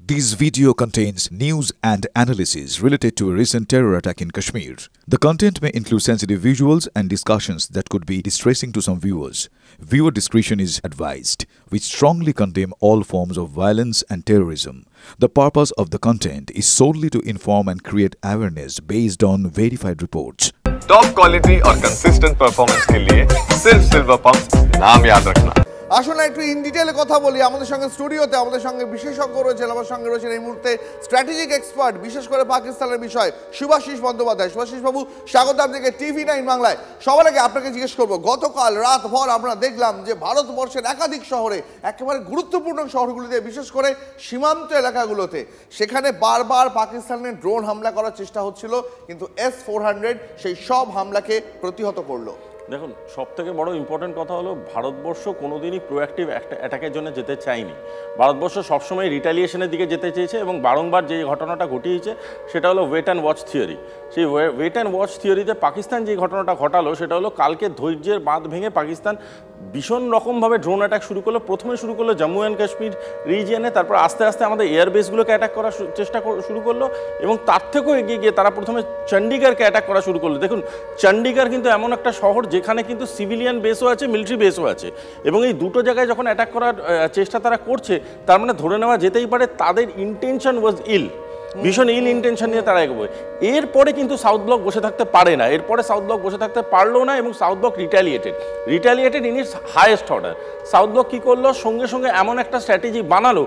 This video contains news and analysis related to a recent terror attack in Kashmir. The content may include sensitive visuals and discussions that could be distressing to some viewers. Viewer discretion is advised. We strongly condemn all forms of violence and terrorism. The purpose of the content is solely to inform and create awareness based on verified reports. Top quality और consistent performance के लिए सिर्फ silver pump नाम याद रखना। আসলে একটু in ডিটেইলে কথা বলি। আমাদের সঙ্গে স্টুডিওতে আমাদের সঙ্গে বিশেষজ্ঞ রয়েছেন, আমার সঙ্গে রয়েছেন এই মুহূর্তে স্ট্র্যাটেজিক এক্সপার্ট, বিশেষ করে পাকিস্তানের বিষয় শুভাশিস বন্দ্যোপাধ্যায়। শুভাশিস বাবু, স্বাগত আপনাকে TV9 বাংলায়। সবার আগে আপনাকে জিজ্ঞেস করব, গতকাল রাতভর আমরা দেখলাম যে ভারতবর্ষের একাধিক শহরে, একেবারে গুরুত্বপূর্ণ শহরগুলিতে, বিশেষ করে সীমান্ত এলাকাগুলোতে, সেখানে বারবার পাকিস্তানের ড্রোন হামলা করার চেষ্টা হচ্ছিল, কিন্তু S-400 সেই সব হামলাকে প্রতিহত করলো। দেখুন, সবথেকে বড় ইম্পর্টেন্ট কথা হলো ভারতবর্ষ কোনোদিনই প্রোঅ্যাক্টিভ অ্যাটাকের জন্য যেতে চায়নি। ভারতবর্ষ সবসময় রিটালিয়েশনের দিকে যেতে চেয়েছে এবং বারংবার যে ঘটনাটা ঘটিয়েছে সেটা হলো ওয়েট অ্যান্ড ওয়াচ থিওরি। সেই ওয়েট অ্যান্ড ওয়াচ থিওরিতে পাকিস্তান যে ঘটনাটা ঘটালো সেটা হলো কালকে ধৈর্যের বাঁধ ভেঙে পাকিস্তান ভীষণ রকমভাবে ড্রোন অ্যাটাক শুরু করলো। প্রথমে শুরু করলো জম্মু অ্যান্ড কাশ্মীর রিজিয়নে, তারপর আস্তে আস্তে আমাদের এয়ারবেসগুলোকে অ্যাটাক করার চেষ্টা শুরু করলো এবং তার থেকেও এগিয়ে গিয়ে তারা প্রথমে চণ্ডীগড়কে অ্যাটাক করা শুরু করলো। দেখুন, চণ্ডীগড় কিন্তু এমন একটা শহর যেখানে কিন্তু সিভিলিয়ান বেসও আছে, মিলিটারি বেসও আছে, এবং এই দুটো জায়গায় যখন অ্যাটাক করার চেষ্টা তারা করছে, তার মানে ধরে নেওয়া যেতেই পারে তাদের ইন্টেনশন ওয়াজ ইল, ভীষণ ইল ইন্টেনশন নিয়ে তারা এগোবে। এরপরে কিন্তু সাউথ ব্লক বসে থাকতে পারে না, এরপরে সাউথ ব্লক বসে থাকতে পারলো না এবং South Block retaliated in its highest order. South Block কী করলো, সঙ্গে সঙ্গে এমন একটা স্ট্র্যাটেজি বানালো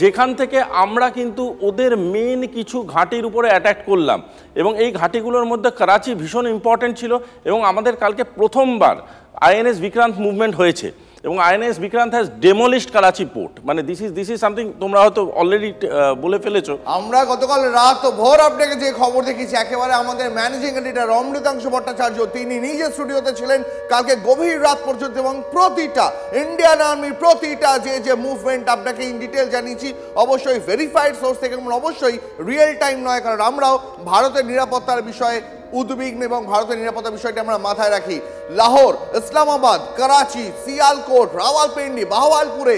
যেখান থেকে আমরা কিন্তু ওদের মেন কিছু ঘাঁটির উপরে অ্যাটাক করলাম, এবং এই ঘাঁটিগুলোর মধ্যে করাচি ভীষণ ইম্পর্টেন্ট ছিল। এবং আমাদের কালকে প্রথমবার INS বিক্রান্ত মুভমেন্ট হয়েছে এবং INS Vikrant has ডেমোলিশড Karachi port. মানে দিস ইজ সামথিং তোমরা হয়তো অলরেডি বলে ফেলেছো। আমরা গতকাল রাত ভোর আপনাকে যে খবর দেখিয়েছি, একেবারে আমাদের ম্যানেজিং এডিটর অমৃতাংশু ভট্টাচার্য তিনি নিজে স্টুডিওতে ছিলেন কালকে গভীর রাত পর্যন্ত, এবং প্রতিটা ইন্ডিয়ান আর্মির প্রতিটা যে মুভমেন্ট আপনাকে ইন ডিটেল জানিয়েছি, অবশ্যই ভেরিফাইড সোর্স থেকে, এবং অবশ্যই রিয়েল টাইম নয়, কারণ আমরাও ভারতের নিরাপত্তার বিষয়ে উদ্বিগ্ন এবং ভারতের নিরাপত্তা বিষয়টি আমরা মাথায় রাখি। লাহোর, ইসলামাবাদ, করাচি, সিয়ালকোট, রাওয়ালপিন্ডি, বাহওয়ালপুরে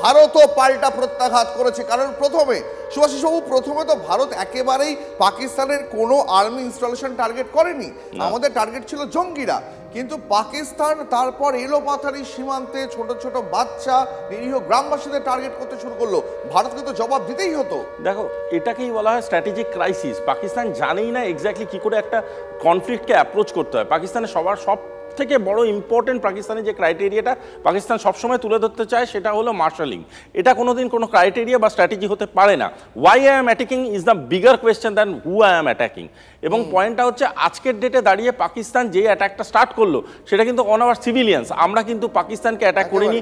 ভারতও পাল্টা প্রত্যাঘাত করেছে। কারণ প্রথমে সুভাষিসবাবু, প্রথমে তো ভারত একেবারেই পাকিস্তানের কোনো আর্মি ইনস্টলেশন টার্গেট করেনি, আমাদের টার্গেট ছিল জঙ্গিরা। কিন্তু পাকিস্তান তারপর এলোপাথারি সীমান্তে ছোট ছোট বাচ্চা নিরীহ গ্রামবাসীদের টার্গেট করতে শুরু করলো। ভারতকে তো জবাব দিতেই হতো। দেখো, এটাকেই বলা হয় স্ট্র্যাটেজিক ক্রাইসিস। পাকিস্তান জানেই না এক্স্যাক্টলি কী করে একটা কনফ্লিক্টকে অ্যাপ্রোচ করতে হয়। পাকিস্তানের সব থেকে বড় ইম্পর্টেন্ট পাকিস্তানের যে ক্রাইটেরিয়াটা পাকিস্তান সবসময় তুলে ধরতে চায় সেটা হলো মার্শালিং। এটা কোনোদিন কোনো ক্রাইটেরিয়া বা স্ট্র্যাটেজি হতে পারে না। Why I am attacking is the bigger question than who I am attacking. এবং পয়েন্টটা হচ্ছে আজকের ডেটে দাঁড়িয়ে পাকিস্তান যে অ্যাটাকটা স্টার্ট করলো সেটা কিন্তু অন আওয়ার সিভিলিয়ান্স। আমরা কিন্তু পাকিস্তানকে অ্যাটাক করিনি,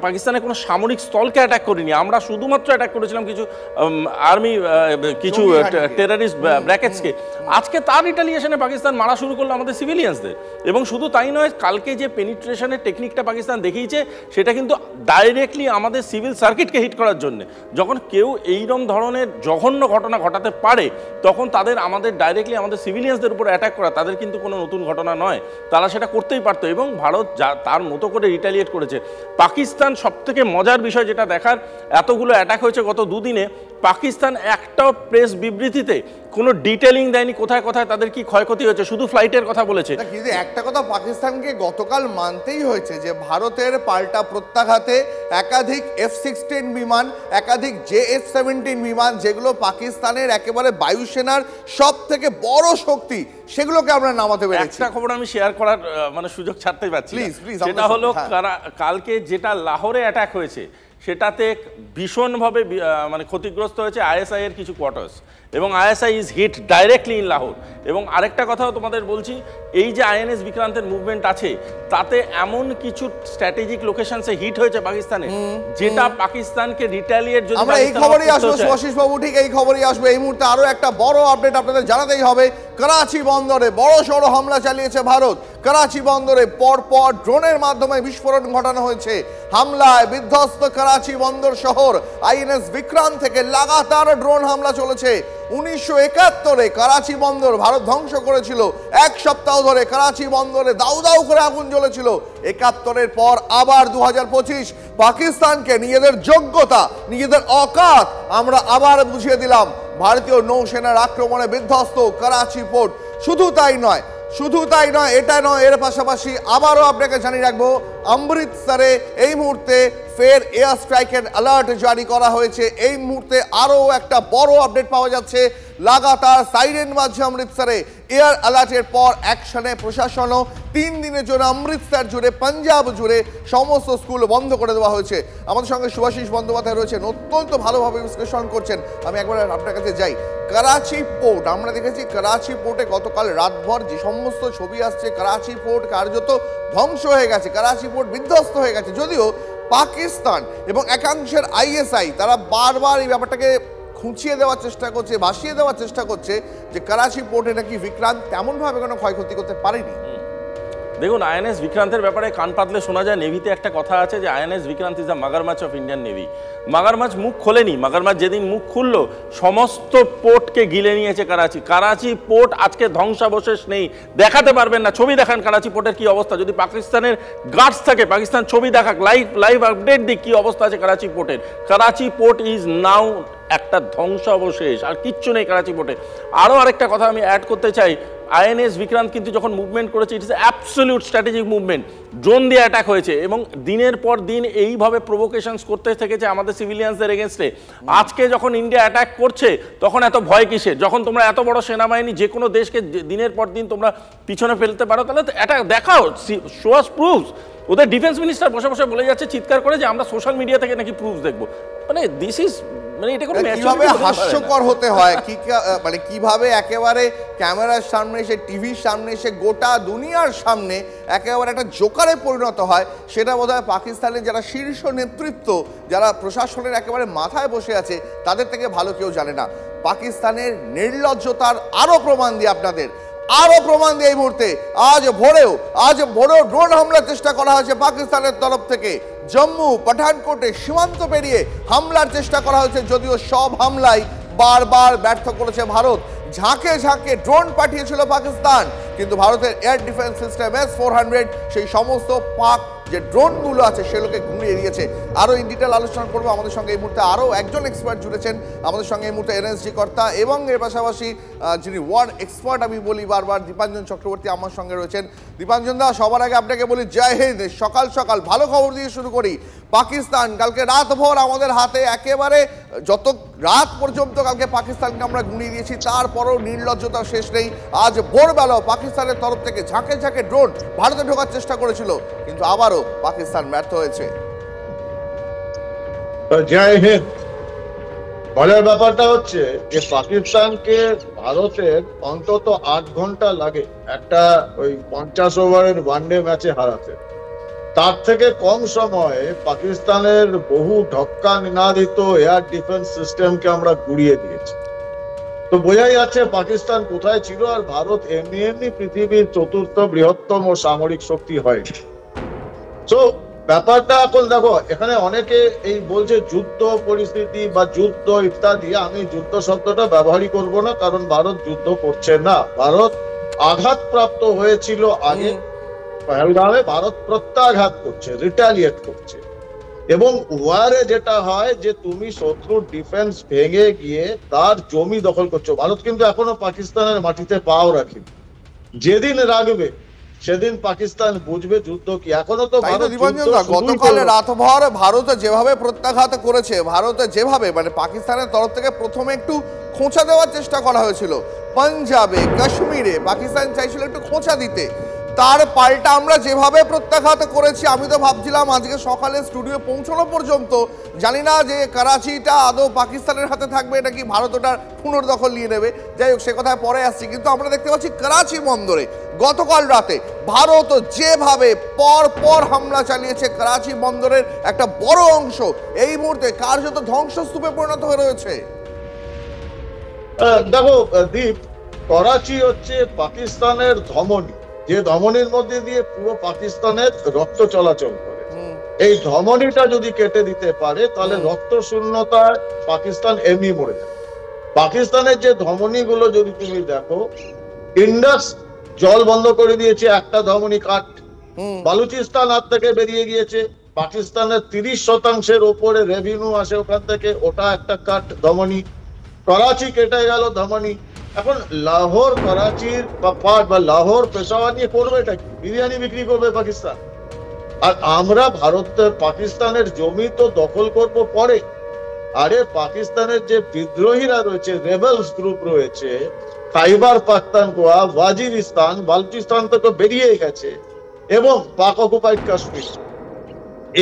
পাকিস্তানের কোনো সামরিক স্থলকে অ্যাটাক করিনি, আমরা শুধুমাত্র অ্যাটাক করেছিলাম কিছু আর্মি, কিছু টেররিস্ট ব্র্যাকেটসকে। আজকে তার রিটালিয়েশনে পাকিস্তান মারা শুরু করলো আমাদের সিভিলিয়ান্সদের। এবং শুধু তাই নয়, কালকে যে পেনিট্রেশনের টেকনিকটা পাকিস্তান দেখিয়েছে সেটা কিন্তু ডাইরেক্টলি আমাদের সিভিল সার্কিটকে হিট করার জন্য। যখন কেউ এইরকম ধরনের জঘন্য ঘটনা ঘটাতে পারে তখন আমাদের ডাইরেক্টলি আমাদের সিভিলিয়ান্সদের উপর অ্যাটাক করা তাদের কিন্তু কোনো নতুন ঘটনা নয়, তারা সেটা করতেই পারতো। এবং ভারত তার মতো করে রিটালিয়েট করেছে। পাকিস্তান সবথেকে মজার বিষয় যেটা দেখার, এতগুলো অ্যাটাক হয়েছে গত দুদিনে, পাকিস্তান একটাও প্রেস বিবৃতিতে কোনো ডিটেলিং দেয়নি কোথায় কোথায় তাদের কি ক্ষয়ক্ষতি হয়েছে, শুধু ফ্লাইটের কথা বলেছে। কিন্তু একটা কথা পাকিস্তানকে গতকাল মানতেই হয়েছে যে ভারতের পাল্টা প্রত্যাঘাতে একাধিক F-16 বিমান, একাধিক JH-17 বিমান, যেগুলো পাকিস্তানের একেবারে বায়ুসেনার সব থেকে বড় শক্তি, সেগুলোকে আমরা নামাতে পেরেছি। একটা খবর আমি শেয়ার করার মানে সুযোগ ছাড়তেই পারছি, সেটা হলো কালকে যেটা লাহোরে অ্যাটাক হয়েছে সেটাতে ভীষণভাবে মানে ক্ষতিগ্রস্ত হয়েছে ISI এর কিছু কোয়ার্টার্স, এবং ISI is hit directly in Lahore. এবং আরেকটা কথাও তোমাদের বলছি, এই যে INS বিক্রান্তের মুভমেন্ট আছে তাতে এমন কিছু স্ট্র্যাটেজিক লোকেশনসে হিট হয়েছে পাকিস্তানে যেটা পাকিস্তানকে রিটালিয়েট, যদি আমরা এই খবরই আসবো সুভাষিস বাবু, ঠিক এই খবরই আসবে। এই মুহূর্তে আরো একটা বড় আপডেট আপনাদের জানাতেই হবে। করাচি বন্দরে বড় সড় হামলা চালিয়েছে ভারত। করাচি বন্দরে পরপর ড্রোনের মাধ্যমে বিস্ফোরণ ঘটানো হয়েছে। হামলায় বিধ্বস্ত করাচি বন্দর শহর। আইএনএস বিক্রান্ত থেকে লাগাতার ড্রোন হামলা চলেছে। 1971-এ করাচি বন্দর ভারত ধ্বংস করেছিল। এক সপ্তাহ ধরে করাচি বন্দরে দাউ দাউ করে আগুন জ্বলেছিল। 71-এর পর আবার 2025 পাকিস্তানকে নিজেদের যোগ্যতা, নিজেদের অকাত আমরা আবার বুঝিয়ে দিলাম। ভারতীয় নৌসেনার আক্রমণে বিধ্বস্ত করাচি পোর্ট। শুধু তাই নয়, এটা নয়, এর পাশাপাশি আবারও আপনাকে জানিয়ে রাখবো, অমৃতসরে এই মুহূর্তে ফের এয়ার স্ট্রাইকের অ্যালার্ট জারি করা হয়েছে। এই মুহূর্তে আরও একটা বড় আপডেট পাওয়া যাচ্ছে। লাগাতার সাইরেন বাজছে অমৃতসরে। এয়ার অ্যালার্টের পর অ্যাকশনে প্রশাসনও 3 দিনের জন্য অমৃতসর জুড়ে, পাঞ্জাব জুড়ে সমস্ত স্কুল বন্ধ করে দেওয়া হয়েছে। আমাদের সঙ্গে শুভাশিস বন্দ্যোপাধ্যায় রয়েছেন, অত্যন্ত ভালোভাবে বিশ্লেষণ করছেন। আমি একবার আপনার কাছে যাই। করাচি পোর্ট, আমরা দেখেছি করাচি পোর্টে গতকাল রাতভর যে সমস্ত ছবি আসছে, করাচি পোর্ট কার্যত ধ্বংস হয়ে গেছে, করাচি পোর্ট বিধ্বস্ত হয়ে গেছে। যদিও পাকিস্তান এবং একাংশের আইএসআই তারা বারবার এই ব্যাপারটাকে খুঁচিয়ে দেওয়ার চেষ্টা করছে, ভাসিয়ে দেওয়ার চেষ্টা করছে যে করাচি পোর্টে নাকি বিক্রান্ত তেমনভাবে কোনো ক্ষয়ক্ষতি করতে পারেনি। দেখুন, আইএনএস বিক্রান্তের ব্যাপারে কান পাতলে শোনা যায় নেভিতে একটা কথা আছে যে INS Vikrant is the magarmach of Indian navy. মাগারমাছ মুখ খোলেনি। মাগারমাছ যেদিন মুখ খুললো সমস্ত পোর্টকে গিলে নিয়েছে করাচি। করাচি পোর্ট আজকে ধ্বংসাবশেষ নেই, দেখাতে পারবেন না। ছবি দেখান করাচি পোর্টের কি অবস্থা। যদি পাকিস্তানের গার্ডস থাকে, পাকিস্তান ছবি দেখাক, লাইভ আপডেট দিক কি অবস্থা আছে করাচি পোর্টের। করাচি পোর্ট ইজ নাও একটা ধ্বংসাবশেষ, আর কিচ্ছু নেই করাচি পোর্টে। আরও আরেকটা কথা আমি অ্যাড করতে চাই, আইএনএস বিক্রান্ত কিন্তু যখন মুভমেন্ট করেছে, ইট ইস অ্যাবসলিউট স্ট্র্যাটেজিক মুভমেন্ট। ড্রোন দিয়ে অ্যাটাক হয়েছে এবং দিনের পর দিন এইভাবে প্রভোকেশনস করতে থেকেছে আমাদের সিভিলিয়ানসদের এগেনস্টে। আজকে যখন ইন্ডিয়া অ্যাটাক করছে তখন এত ভয় কিসের? যখন তোমরা এত বড় সেনাবাহিনী যে কোনো দেশকে দিনের পর দিন তোমরা পিছনে ফেলতে পারো, তাহলে অ্যাটাক দেখাও, শো আস প্রুফস। ওদের ডিফেন্স মিনিস্টার বসে বসে বলে যাচ্ছে চিৎকার করে যে আমরা সোশ্যাল মিডিয়া থেকে নাকি প্রুফ দেখবো। মানে দিস ইজ কিভাবে হাস্যকর হতে হয়, মানে কিভাবে একেবারে ক্যামেরার সামনে এসে, টিভির সামনে এসে, গোটা দুনিয়ার সামনে একেবারে একটা জোকারে পরিণত হয়, সেটা বোধহয় পাকিস্তানের যারা শীর্ষ নেতৃত্ব, যারা প্রশাসনের একেবারে মাথায় বসে আছে, তাদের থেকে ভালো কেউ জানে না। পাকিস্তানের নির্লজ্জতার আরো প্রমাণ দিয়ে আপনাদের, আরো প্রমাণ দিয়ে এই মুহূর্তে আজ ভোরেও ড্রোন হামলার চেষ্টা করা হয়েছে পাকিস্তানের তরফ থেকে। জম্মু পাঠানকোটে সীমান্ত পেরিয়ে হামলার চেষ্টা করা হয়েছে, যদিও সব হামলাই বারবার ব্যর্থ করেছে ভারত। ঝাঁকে ঝাঁকে ড্রোন পাঠিয়েছিল পাকিস্তান, কিন্তু ভারতের এয়ার ডিফেন্স সিস্টেম S-400 সেই সমস্ত পাক যে ড্রোনগুলো আছে সেগুলোকে ঘুরিয়ে দিয়েছে। আরও ইন ডিটেল আলোচনা করবো। আমাদের সঙ্গে এই মুহূর্তে আরও একজন এক্সপার্ট জুড়েছেন আমাদের সঙ্গে এই মুহূর্তে, এনএসজি কর্তা এবং এর পাশাপাশি যিনি ওয়ার্ড এক্সপার্ট আমি বলি বারবার, দীপাঞ্জন চক্রবর্তী আমার সঙ্গে রয়েছেন। দীপাঞ্জন দা, সবার আগে আপনাকে বলি জয় হিন্দ। সকাল সকাল ভালো খবর দিয়ে শুরু করি। পাকিস্তান কালকে রাতভর আমাদের হাতে, একেবারে যত রাত পর্যন্ত কালকে পাকিস্তানকে আমরা গুনিয়ে দিয়েছি, তারপরও নির্লজ্জতা শেষ নেই। আজ ভোরবেলাও পাকিস্তানের তরফ থেকে ঝাঁকে ঝাঁকে ড্রোন ভারতে ঢোকার চেষ্টা করেছিল, কিন্তু আবারও পাকিস্তান ব্যর্থ হয়েছে। জয় হিন্দ। বলার ব্যাপারটা হচ্ছে যে পাকিস্তানকে ভারতের অন্তত 8 ঘন্টা লাগে একটা ওই 50 ওভারের ওয়ানডে ম্যাচে হারাতে। তার থেকে কম সময়ে পাকিস্তানের বহু ঢক্কা নিনাদিত এয়ার ডিফেন্স সিস্টেমকে আমরা গুড়িয়ে দিয়েছি। তো বোঝাই যাচ্ছে পাকিস্তান কোথায় ছিল। আর ভারত এমনি পৃথিবীর 4র্থ বৃহত্তম সামরিক শক্তি হয়নি। তো ব্যাপারটা এখন দেখো, এখানে অনেকে এই বলছে যুদ্ধ পরিস্থিতি বা যুদ্ধ ইত্যাদি। আমি যুদ্ধ শব্দটা ব্যবহারই করব না, কারণ ভারত যুদ্ধ করছে না। ভারত আঘাতপ্রাপ্ত হয়েছিল আগে পহেলগাঁওয়ে, ভারত প্রত্যাঘাত করছে, রিটালিয়েট করছে। এবং ওয়ারে যেটা হয় যে তুমি শত্রুর ডিফেন্স ভেঙে গিয়ে তার জমি দখল করছো। ভারত কিন্তু এখনো পাকিস্তানের মাটিতে পাও রাখেনি। যেদিন রাখবে সেদিন পাকিস্তান বুঝবে যুদ্ধ কি। এখনো তো গতকাল রাতভর ভারত যেভাবে প্রত্যাঘাত করেছে, ভারতে যেভাবে মানে পাকিস্তানের তরফ থেকে প্রথমে একটু খোঁচা দেওয়ার চেষ্টা করা হয়েছিল পাঞ্জাবে, কাশ্মীরে, পাকিস্তান চাইছিল একটু খোঁচা দিতে, তার পাল্টা আমরা যেভাবে প্রত্যাঘাত করেছি, আমি তো ভাবছিলাম আজকে সকালে স্টুডিও পৌঁছানো পর্যন্ত জানি না যে করাচিটা আদৌ পাকিস্তানের হাতে থাকবে নাকি ভারত ওটার পুনর্দখল নিয়ে নেবে। যাই হোক, সে কথায় পরে আসছি। কিন্তু আমরা দেখতে পাচ্ছি করাচি বন্দরে গতকাল রাতে ভারত যেভাবে পর হামলা চালিয়েছে, করাচি বন্দরের একটা বড় অংশ এই মুহূর্তে কার্যত ধ্বংসস্তূপে পরিণত হয়ে রয়েছে। দেখো দীপ, করাচি হচ্ছে পাকিস্তানের ধমনী। যে ধমনীর মধ্যে দিয়ে পুরো পাকিস্তানের রক্ত চলাচল করে, এই ধমনীটা যদি কেটে দিতে পারে তাহলে রক্ত শূন্যতায় পাকিস্তান এমনি মরে যাবে। পাকিস্তানের যে ধমনীগুলো যদি তুমি দেখো, ইন্ডাস জল বন্ধ করে দিয়েছে, একটা ধমনী কাট। বালুচিস্তান হাত থেকে বেরিয়ে গিয়েছে, পাকিস্তানের 30% ওপরে রেভিনিউ আসে ওখান থেকে, ওটা একটা কাট ধমনী। করাচি কেটে গেল ধমনী। এখন লাহোর করাচির বা লাহোর পেশাওয়ার নিয়ে করবে এটা কি? বিরিয়ানি বিক্রি করবে পাকিস্তান। আর আমরা ভারতের পাকিস্তানের জমি তো দখল করব পরে। আরে পাকিস্তানের যে বিদ্রোহীরা রয়েছে, রেবেলস গ্রুপ রয়েছে, খাইবার পাখতানখোয়া, ওয়াজিরিস্তান, বালুচিস্তান থেকে বেরিয়ে গেছে, এবং পাক অকুপাইড কাশ্মীর,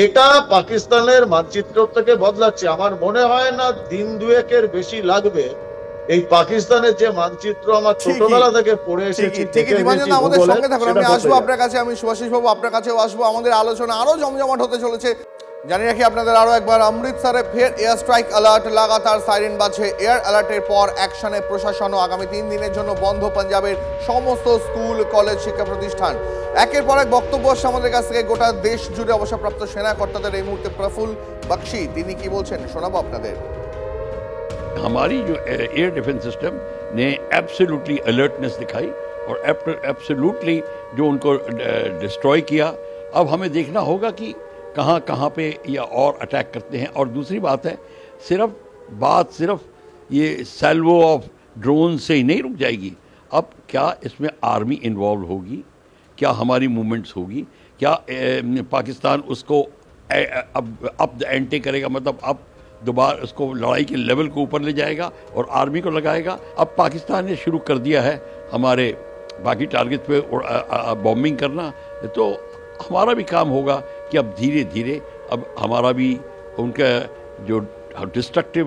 এটা পাকিস্তানের মানচিত্র থেকে বদলাচ্ছে। আমার মনে হয় না দিন দুয়েকের বেশি লাগবে এই পাকিস্তানের যে মানচিত্র আমার ছোটবেলা থেকে পড়ে এসেছি। ঠিকই দীপাঞ্জন, আমাদের সঙ্গে থাকুন। আমি আসবো আপনার কাছে, আমি সুভাষিস বাবু আপনার কাছেও আসবো। আমাদের আলোচনা আরো জমজমাট হতে চলেছে। জানি রাখি আপনাদের আরো একবার, অমৃতসরে ফের এয়ার স্ট্রাইক অ্যালার্ট, লাগাতার সাইরেন বাজছে। এয়ার অ্যালার্টের পর অ্যাকশনে প্রশাসন। আগামী 3 দিনের জন্য বন্ধ পাঞ্জাবের সমস্ত স্কুল, কলেজ, শিক্ষা প্রতিষ্ঠান। একের পর এক বক্তব্য আসছে আমাদের কাছ থেকে গোটা দেশ জুড়ে অবসরপ্রাপ্ত সেনা কর্তাদের। এই মুহূর্তে প্রফুল্ল বক্সি তিনি কি বলছেন শোনাবো আপনাদের। हमारी जो एयर डिफेंस सिस्टम ने एब्सोल्युटली अलर्टनेस दिखाई और एब्सोल्युटली जो उनको डिस्ट्रॉय किया। अब हमें देखना होगा कि कहाँ कहाँ पे या और अटैक करते हैं। और दूसरी बात है, सिर्फ ये सैल्वो ऑफ ड्रोन से ही नहीं रुक जाएगी। अब क्या इसमें आर्मी इन्वॉल्व होगी, क्या हमारी मूवमेंट्स होगी, क्या पाकिस्तान उसको अब द एंटे करेगा, मतलब अब दोबारा उसको लड़ाई के लेवल को ऊपर ले जाएगा और आर्मी को लगाएगा। अब पाकिस्तान ने शुरू कर दिया है हमारे बाकी टारगेट पे बॉम्बिंग करना, तो हमारा भी काम होगा कि अब धीरे धीरे अब हमारा भी उनका जो डिस्ट्रक्टिव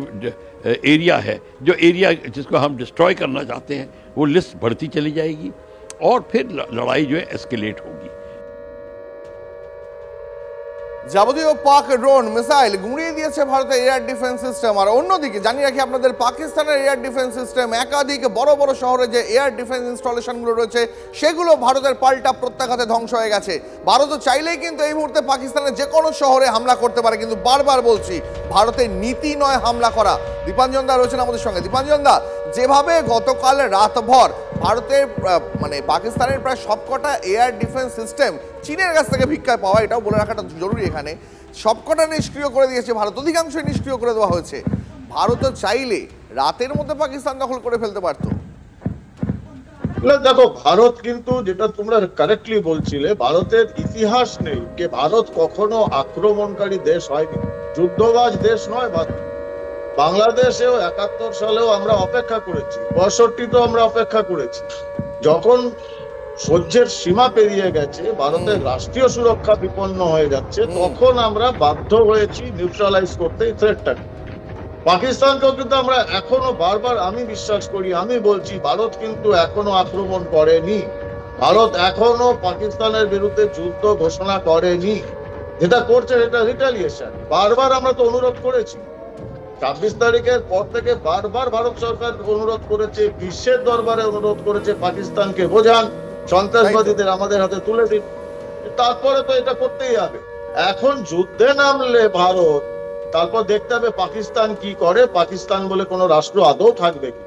एरिया है, जो एरिया जिसको हम डिस्ट्रॉय करना चाहते हैं, वो लिस्ट बढ़ती चली जाएगी और फिर लड़ाई जो है एस्केलेट होगी। যাবতীয় পাক ড্রোন মিসাইল গুঁড়িয়ে দিয়েছে ভারতের এয়ার ডিফেন্স সিস্টেম। আর অন্যদিকে জানিয়ে রাখি আপনাদের, পাকিস্তানের এয়ার ডিফেন্স সিস্টেম একাধিক বড় বড় শহরে যে এয়ার ডিফেন্স ইনস্টলেশনগুলো রয়েছে সেগুলো ভারতের পাল্টা প্রত্যাঘাতে ধ্বংস হয়ে গেছে। ভারতও চাইলেই কিন্তু এই মুহূর্তে পাকিস্তানের যে কোনো শহরে হামলা করতে পারে, কিন্তু বারবার বলছি ভারতের নীতি নয় হামলা করা। দীপাঞ্জন দা রয়েছেন আমাদের সঙ্গে। দীপাঞ্জন দা, যেভাবে গতকাল রাতভর ভারতের মানে পাকিস্তানের প্রায় সবকটা এয়ার ডিফেন্স সিস্টেম চীনের কাছ থেকে ভিক্ষায় পাওয়া, এটাও বলে রাখাটা জরুরি এখানে, সবকটা নিষ্ক্রিয় করে দিয়েছে ভারত, অধিকাংশই নিষ্ক্রিয় করে দেওয়া হয়েছে। ভারতও চাইলে রাতের মধ্যে পাকিস্তান দখল করে ফেলতে পারতো। দেখো, ভারত কিন্তু, যেটা তোমরা কারেক্টলি বলছিলে, ভারতের ইতিহাস নেই যে ভারত কখনো আক্রমণকারী দেশ হয়নি, যুদ্ধবাজ দেশ নয়। বাংলাদেশেও 71 সালেও আমরা অপেক্ষা করেছি, 65 আমরা অপেক্ষা করেছি। যখন সহ্যের সীমা পেরিয়ে গেছে, ভারতের রাষ্ট্রীয় সুরক্ষা বিপন্ন হয়ে যাচ্ছে, তখন আমরা বাধ্য হয়েছি নিউট্রালাইজ করতে এই থ্রেটটাকে। পাকিস্তানকেও কিন্তু আমরা এখনো বারবার, আমি বিশ্বাস করি, আমি বলছি, ভারত কিন্তু এখনো আক্রমণ করেনি। ভারত এখনো পাকিস্তানের বিরুদ্ধে যুদ্ধ ঘোষণা করেনি। যেটা করছে সেটা রিটালিয়েশন। বারবার আমরা তো অনুরোধ করেছি, 26 তারিখের পর থেকে বারবার ভারত সরকার অনুরোধ করেছে, বিশ্বের দরবারে অনুরোধ করেছে, পাকিস্তানকে বোঝান, সন্ত্রাসবাদীদের আমাদের হাতে তুলে দিন। তারপরে তো এটা করতেই হবে। এখন যুদ্ধে নামলে ভারত, তারপর দেখতে হবে পাকিস্তান কি করে, পাকিস্তান বলে কোন রাষ্ট্র আদৌ থাকবে কি।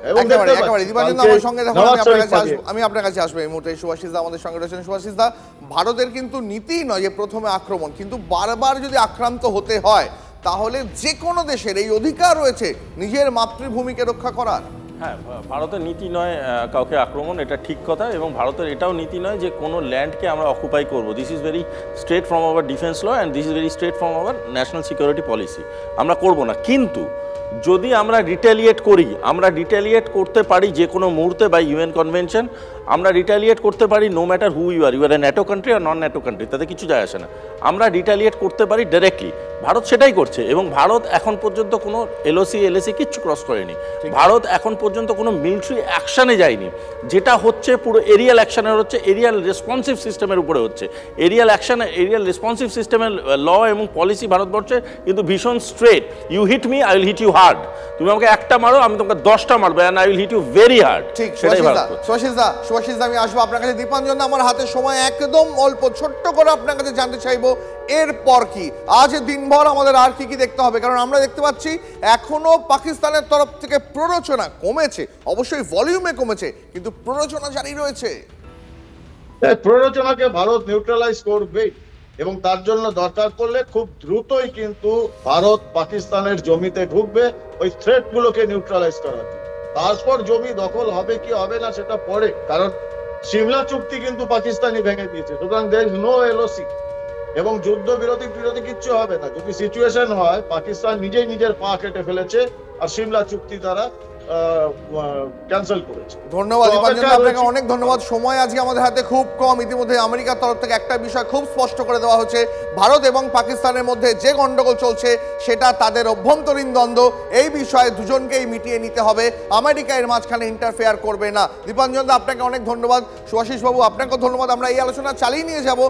আমি আপনার কাছে আসবো এই মুহূর্তে। সুভাষিস দা আমাদের সঙ্গে রয়েছেন। সুভাষিস দা, ভারতের কিন্তু নীতি নয় যে প্রথমে আক্রমণ, কিন্তু বারবার যদি আক্রান্ত হতে হয় তাহলে যে কোনো দেশের এই অধিকার রয়েছে নিজের মাতৃভূমিকে রক্ষা করার। হ্যাঁ, ভারতের নীতি নয় কাউকে আক্রমণ, এটা ঠিক কথা। এবং ভারতের এটাও নীতি নয় যে কোনো ল্যান্ডকে আমরা অকুপাই করবো। This is very straight from our defence law and this is very straight from our national security policy. আমরা করবো না, কিন্তু যদি আমরা রিটালিয়েট করি, আমরা রিটালিয়েট করতে পারি যে কোনো মুহূর্তে বাই ইউএন কনভেনশন। আমরা রিটালিয়েট করতে পারি no matter who you are a NATO country or non NATO country, তাতে কিছু যায় আসে না। আমরা রিটালিয়েট করতে পারি ডাইরেক্টলি। ভারত সেটাই করছে এবং ভারত এখন পর্যন্ত কোনো এলওসি কিচ্ছু ক্রস করেনি। ভারত এখন পর্যন্ত কোনো মিলিটারি অ্যাকশানে যায়নি। যেটা হচ্ছে পুরো এরিয়াল অ্যাকশানের হচ্ছে, এরিয়াল রেসপন্সিভ সিস্টেমের উপরে হচ্ছে। এরিয়াল অ্যাকশান, এরিয়াল রেসপন্সিভ সিস্টেমের ল এবং পলিসি ভারতবর্ষে কিন্তু ভীষণ straight. You hit me, I will hit you hard. তুমি আমাকে একটা মারো, আমি তোমাকে 10টা মারবো, and I will hit you very hard. ঠিক। সেটাই ভারত। সুভাষিস, আমি আসবো আপনার কাছে। দীপাঞ্জন, আমার হাতে সময় একদম অল্প, ছোট্ট করে আপনার কাছে জানতে চাইবো এরপর কি, আজ দিনভর আমাদের আর কি কি দেখতে হবে? কারণ আমরা দেখতে পাচ্ছি এখনো পাকিস্তানের তরফ থেকে প্ররোচনা কমেছে, অবশ্যই ভলিউমে কমেছে, কিন্তু প্ররোচনা জারি রয়েছে। প্ররোচনাকে ভারত নিউট্রালাইজ করবে এবং তার জন্য দরকার পড়লে খুব দ্রুতই কিন্তু ভারত পাকিস্তানের জমিতে ঢুকবে ওই থ্রেট গুলোকে নিউট্রালাইজ করার জন্য। তারপর জমি দখল হবে কি হবে না সেটা পরে, কারণ সিমলা চুক্তি কিন্তু পাকিস্তানি ভেঙে দিয়েছে। সুতরাং দেয়ার ইজ নো এলওসি এবং যুদ্ধ বিরতি কিচ্ছু হবে না। যদি সিচুয়েশন হয় পাকিস্তান নিজেই নিজের পা কেটে ফেলেছে আর সিমলা চুক্তি তারা ক্যান্সেল করেছে। ধন্যবাদ দীপাঞ্জন, আপনাকে অনেক ধন্যবাদ। সময় আজকে আমাদের হাতে খুব কম। ইতিমধ্যে আমেরিকার তরফ থেকে একটা বিষয় খুব স্পষ্ট করে দেওয়া হচ্ছে, ভারত এবং পাকিস্তানের মধ্যে যে গন্ডগোল চলছে সেটা তাদের অভ্যন্তরীণ দ্বন্দ্ব। এই বিষয়ে দুজনকেই মিটিয়ে নিতে হবে, আমেরিকা এর মাঝখানে ইন্টারফেয়ার করবে না। দীপাঞ্জন, আপনাকে অনেক ধন্যবাদ। সুভাষিস বাবু, আপনাকেও ধন্যবাদ। আমরা এই আলোচনা চালিয়ে নিয়ে যাব